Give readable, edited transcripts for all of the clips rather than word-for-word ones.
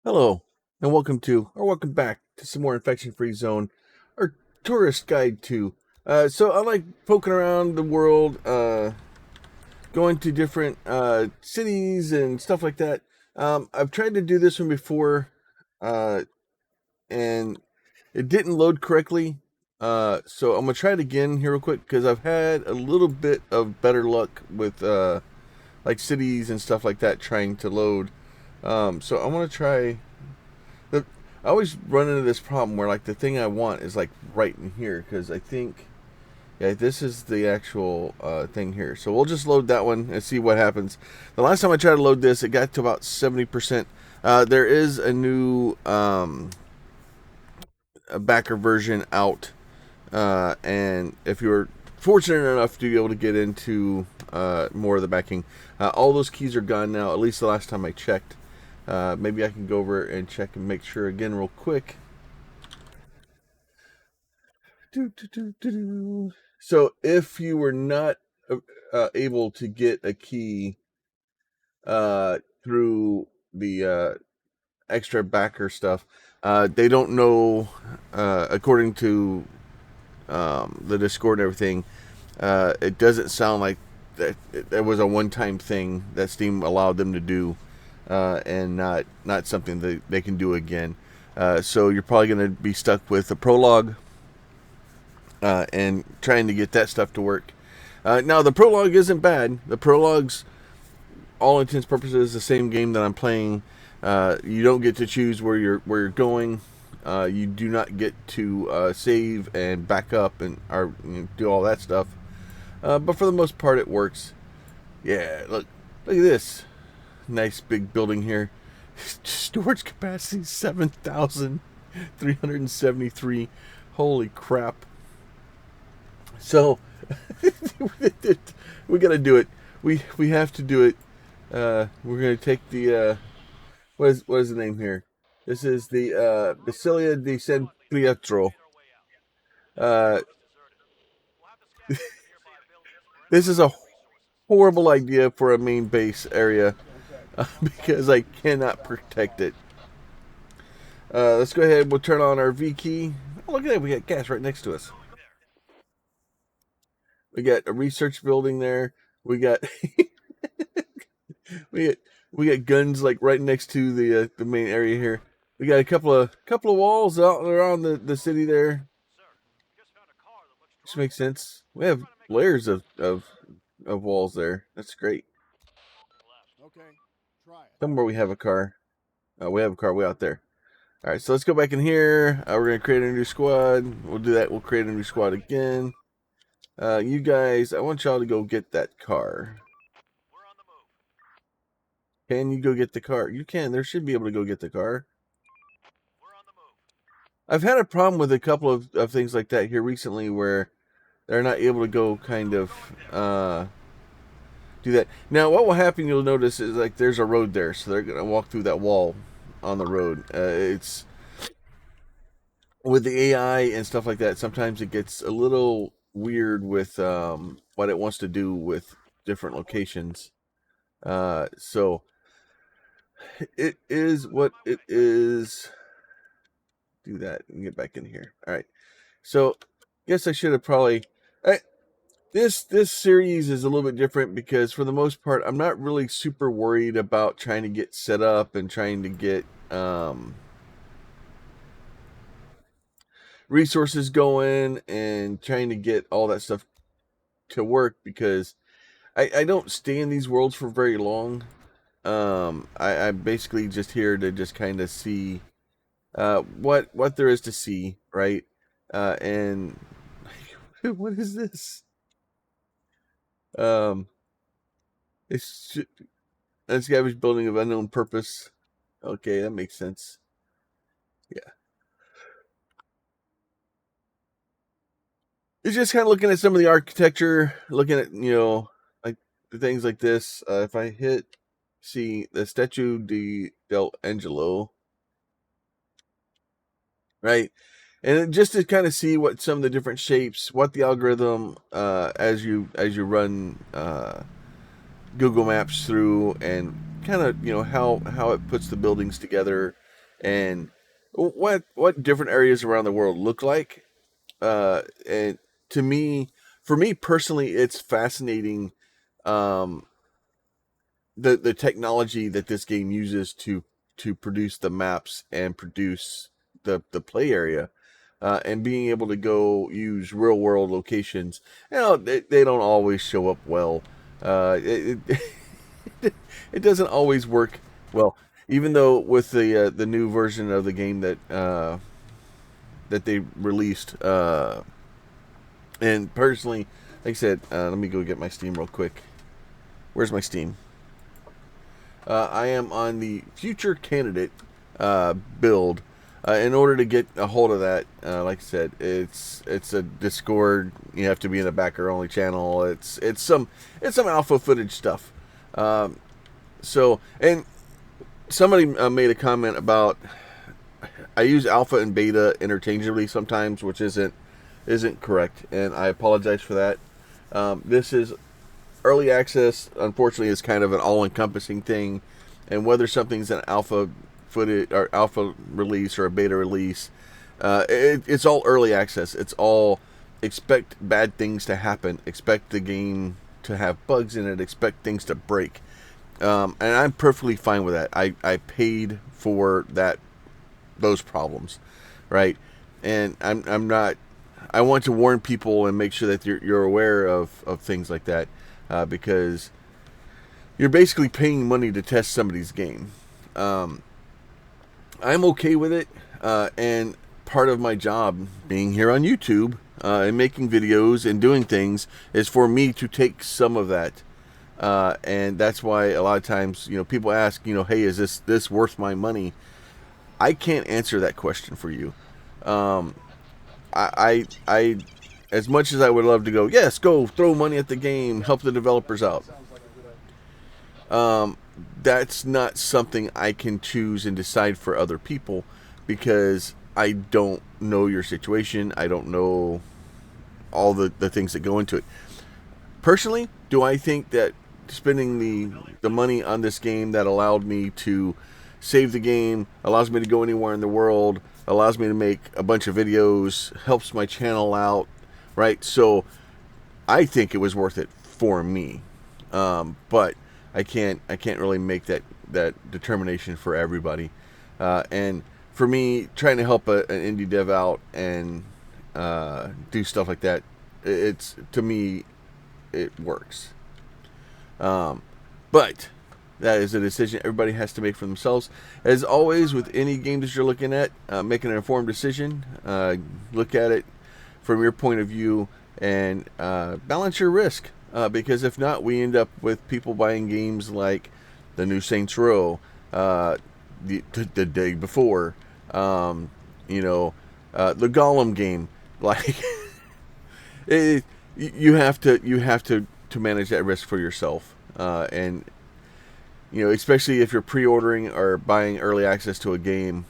Hello, and welcome back to some more Infection-Free Zone, our tourist guide to. So I like poking around the world, going to different cities and stuff like that. I've tried to do this one before, uh, and it didn't load correctly. So I'm gonna try it again here real quick because I've had a little bit of better luck with like cities and stuff like that trying to load. So I want to try. The, I always run into this problem where like the thing I want is like right in here because I think yeah this is the actual thing here. So we'll just load that one and see what happens. The last time I tried to load this, it got to about 70%. There is a new a backer version out, and if you were fortunate enough to be able to get into more of the backing, all those keys are gone now. At least the last time I checked. Maybe I can go over and check and make sure again real quick. So if you were not able to get a key through the extra backer stuff, they don't know, according to the Discord and everything, it doesn't sound like that was a one-time thing that Steam allowed them to do, and not something that they can do again. So you're probably going to be stuck with a prologue and trying to get that stuff to work. Now the prologue isn't bad. The prologue's all intents and purposes the same game that I'm playing. You don't get to choose where you're going. You do not get to save and back up and do all that stuff. But for the most part, it works. Yeah, look at this nice big building here. Storage capacity 7,373. Holy crap! So we got to do it. We have to do it. We're gonna take the what is the name here? This is the Basilica di San Pietro. Uh, this is a horrible idea for a main base area because I cannot protect it. Let's go ahead. We'll turn on our V key. Oh, look at that. We got gas right next to us. We got a research building there. We got we got we got guns like right next to the main area here. We got a couple of walls out around the city there. Which makes sense. We have layers of walls there. That's great. Somewhere we have a car. We have a car way out there. All right, so let's go back in here. We're gonna create a new squad. We'll do that. We'll create a new squad again. You guys, I want y'all to go get that car. Can you go get the car? You can. There should be able to go get the car. I've had a problem with a couple of things like that here recently where they're not able to go kind of do that. Now, what will happen, you'll notice, is like there's a road there, so they're going to walk through that wall on the road. It's with the AI and stuff like that, sometimes it gets a little weird with what it wants to do with different locations. So it is what it is. Do that and get back in here. All right. So, guess I should have probably. This series is a little bit different because for the most part, I'm not really super worried about trying to get set up and trying to get resources going and trying to get all that stuff to work because I don't stay in these worlds for very long. I'm basically just here to just kind of see what there is to see, right? And what is this? It's a scavenged building of unknown purpose. Okay, that makes sense. Yeah. It's just kind of looking at some of the architecture, looking at, like the things like this. If I see the Statue del Angelo, right? And just to kind of see what some of the different shapes, what the algorithm, as you run Google Maps through, and kind of how it puts the buildings together. and what different areas around the world look like. And to me, for me personally, it's fascinating. Um, the technology that this game uses to produce the maps and produce the play area, and being able to go use real world locations. They don't always show up well. It doesn't always work well. Even though with the new version of the game that they released, and personally, like I said, let me go get my Steam real quick. Where's my Steam? I am on the future candidate build. In order to get a hold of that, like I said, it's a Discord. You have to be in a backer only channel. It's some alpha footage stuff. So, and somebody made a comment about I use alpha and beta interchangeably sometimes, which isn't correct, and I apologize for that. This is early access. Unfortunately, is kind of an all-encompassing thing, and whether something's an alpha footage or alpha release or a beta release, it's all early access. It's all expect bad things to happen. Expect the game to have bugs in it. Expect things to break. And I'm perfectly fine with that. I paid for those problems, right? And I'm not. I want to warn people and make sure that you're aware of things like that, because you're basically paying money to test somebody's game. Um, I'm okay with it, and part of my job being here on YouTube and making videos and doing things is for me to take some of that. And that's why a lot of times, people ask, hey, is this worth my money? I can't answer that question for you. Um, I, as much as I would love to go, yes, go throw money at the game, help the developers out. Um, that's not something I can choose and decide for other people, because I don't know your situation. I don't know all the things that go into it. Personally, do I think that spending the money on this game that allowed me to save the game, allows me to go anywhere in the world, allows me to make a bunch of videos, helps my channel out, right? So I think it was worth it for me, but I can't really make that determination for everybody. And for me, trying to help an indie dev out and do stuff like that, it's to me it works. Um, but that is a decision everybody has to make for themselves. As always, with any game that you're looking at, make an informed decision. Look at it from your point of view and balance your risk. Because if not, we end up with people buying games like the new Saints Row, the day before, the Gollum game. Like, it, you have to manage that risk for yourself, and especially if you're pre-ordering or buying early access to a game,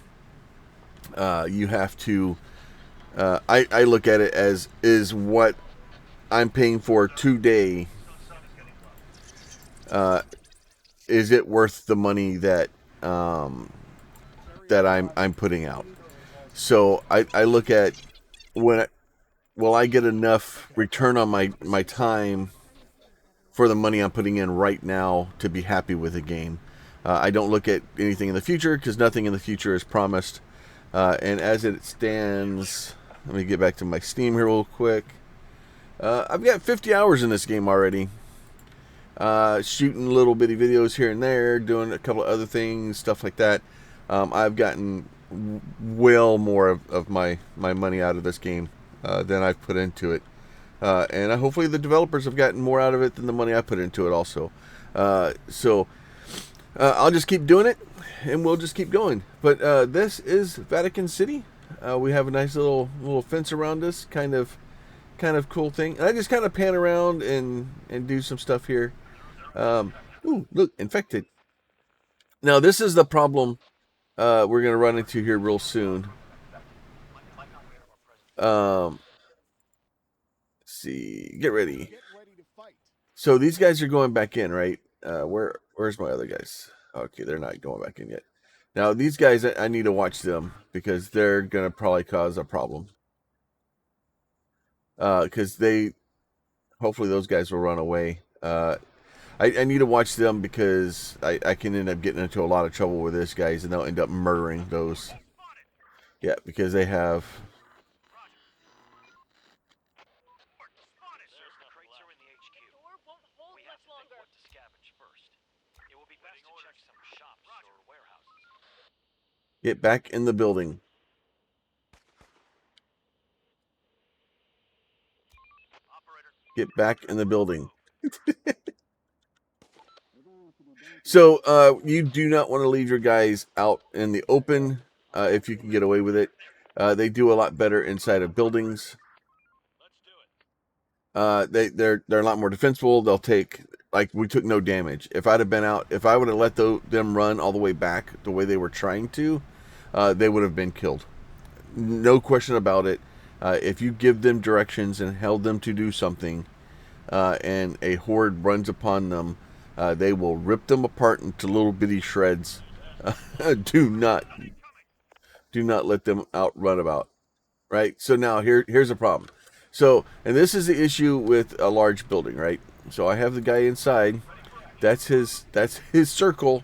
you have to. I look at it as, is what I'm paying for today. Uh, is it worth the money um, that I'm putting out? So I look at, when will I get enough return on my time for the money I'm putting in right now to be happy with the game. I don't look at anything in the future, because nothing in the future is promised. And as it stands, let me get back to my Steam here real quick. I've got 50 hours in this game already. Shooting little bitty videos here and there, doing a couple of other things, stuff like that. I've gotten well more of my money out of this game than I've put into it. And hopefully the developers have gotten more out of it than the money I put into it also. So I'll just keep doing it, and we'll just keep going. But this is Vatican City. We have a nice little fence around us, kind of cool thing. And I just kind of pan around and do some stuff here. Ooh, look, infected. Now this is the problem we're gonna run into here real soon. Um, see, get ready. So these guys are going back in, right? Where's my other guys? Okay, they're not going back in yet. Now these guys, I need to watch them because they're gonna probably cause a problem. Because hopefully those guys will run away. I need to watch them because I can end up getting into a lot of trouble with this guys, and they'll end up murdering those. Yeah, because they have. Get back in the building. Get back in the building. So you do not want to leave your guys out in the open if you can get away with it. They do a lot better inside of buildings. They're a lot more defensible. They'll take, like, we took no damage. If I'd have been out, if I would have let them run all the way back the way they were trying to, they would have been killed. No question about it. If you give them directions and held them to do something, and a horde runs upon them, they will rip them apart into little bitty shreds. do not let them outrun about. Right. So now here's a problem. So, and this is the issue with a large building, right? So I have the guy inside. That's his circle.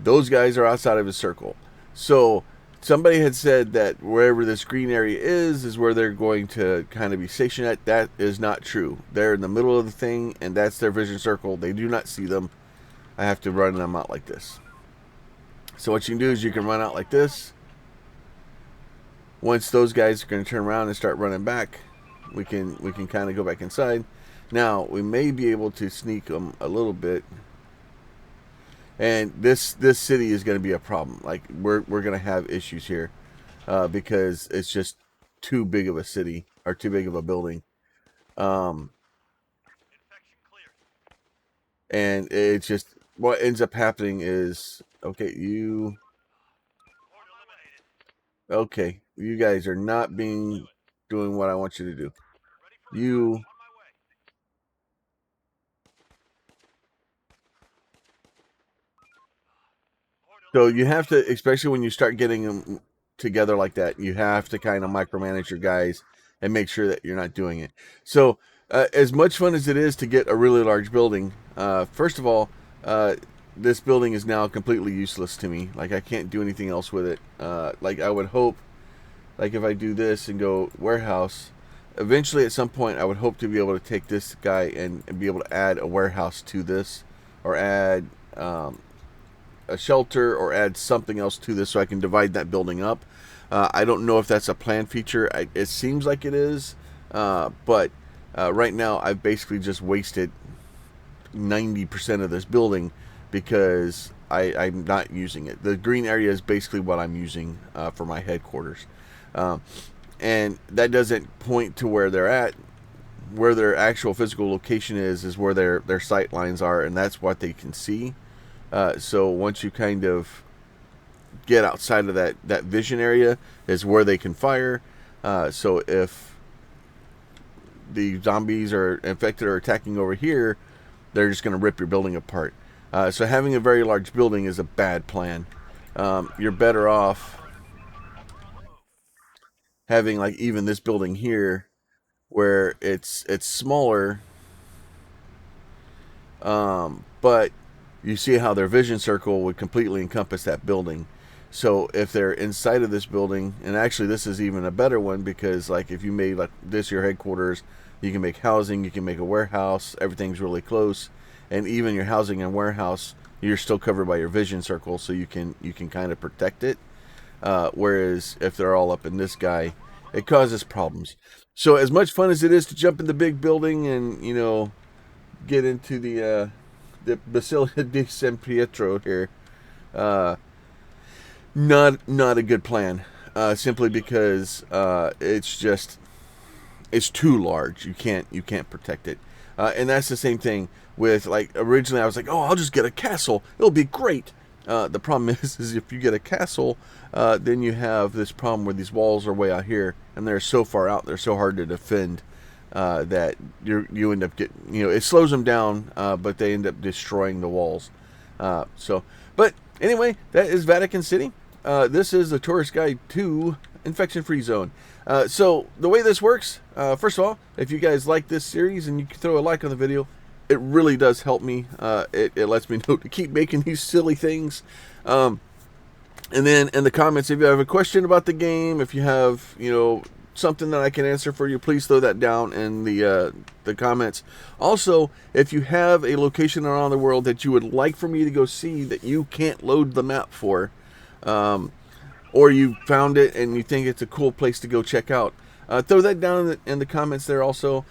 Those guys are outside of his circle. So somebody had said that wherever this green area is where they're going to kind of be stationed at. That is not true. They're in the middle of the thing, and that's their vision circle. They do not see them. I have to run them out like this. So what you can do is you can run out like this. Once those guys are going to turn around and start running back, we can kind of go back inside. Now we may be able to sneak them a little bit, and this city is going to be a problem. Like we're going to have issues here because it's just too big of a city or too big of a building, and it's just what ends up happening is okay, you guys are not doing what I want you to do. So you have to, especially when you start getting them together like that, you have to kind of micromanage your guys and make sure that you're not doing it. So as much fun as it is to get a really large building, first of all, this building is now completely useless to me. Like I can't do anything else with it. Like I would hope, like if I do this and go warehouse, eventually at some point I would hope to be able to take this guy and be able to add a warehouse to this, or add a shelter, or add something else to this so I can divide that building up. I don't know if that's a plan feature. It seems like it is, but right now I've basically just wasted 90% of this building because I'm not using it. The green area is basically what I'm using for my headquarters. And that doesn't point to where they're at. Where their actual physical location is where their sight lines are, and that's what they can see. So once you kind of get outside of that vision area is where they can fire. So if the zombies are infected or attacking over here, they're just going to rip your building apart. So having a very large building is a bad plan. You're better off having like even this building here where it's smaller, but you see how their vision circle would completely encompass that building. So if they're inside of this building, and actually this is even a better one because like if you made like this your headquarters, you can make housing, you can make a warehouse, everything's really close, and even your housing and warehouse, you're still covered by your vision circle, so you can kind of protect it. Whereas if they're all up in this guy, it causes problems. So as much fun as it is to jump in the big building and get into the Basilica di San Pietro here, not a good plan. Simply because it's too large. You can't protect it. And that's the same thing with, like, originally I was like, oh, I'll just get a castle. It'll be great. The problem is if you get a castle, then you have this problem where these walls are way out here, and they're so far out, they're so hard to defend that you end up getting, it slows them down, but they end up destroying the walls. But Anyway, that is Vatican City. This is the tourist guide to infection-free zone. So the way this works, first of all, if you guys like this series and you can throw a like on the video, it really does help me. It lets me know to keep making these silly things. And then in the comments, if you have a question about the game, if you have, something that I can answer for you, please throw that down in the comments. Also, if you have a location around the world that you would like for me to go see that you can't load the map for, or you found it and you think it's a cool place to go check out, throw that down in the comments there also.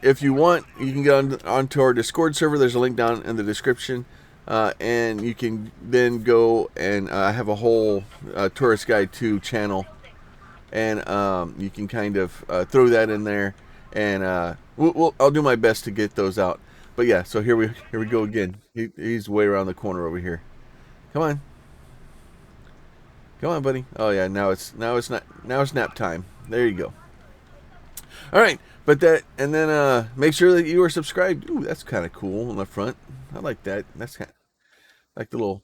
If you want, you can go onto our Discord server. There's a link down in the description. And you can then go and have a whole Tourist Guide 2 channel. And you can kind of throw that in there. And I'll do my best to get those out. But yeah, so here we go again. He's way around the corner over here. Come on. Come on, buddy. Oh yeah, now it's nap time. There you go. All right, but and then make sure that you are subscribed. Ooh, that's kind of cool on the front. I like that. That's kind of like the little.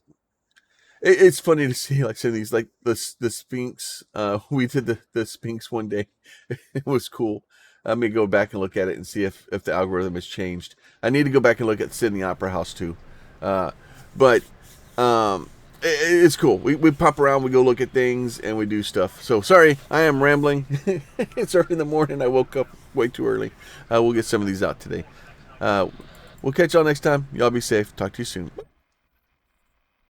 It's funny to see like some of these, like the Sphinx. We did the Sphinx one day. It was cool. Let me go back and look at it and see if the algorithm has changed. I need to go back and look at Sydney Opera House too. But it's cool. We pop around, we go look at things, and we do stuff. So sorry, I am rambling. It's early in the morning. I woke up way too early. We'll get some of these out today. We'll catch y'all next time. Y'all be safe. Talk to you soon.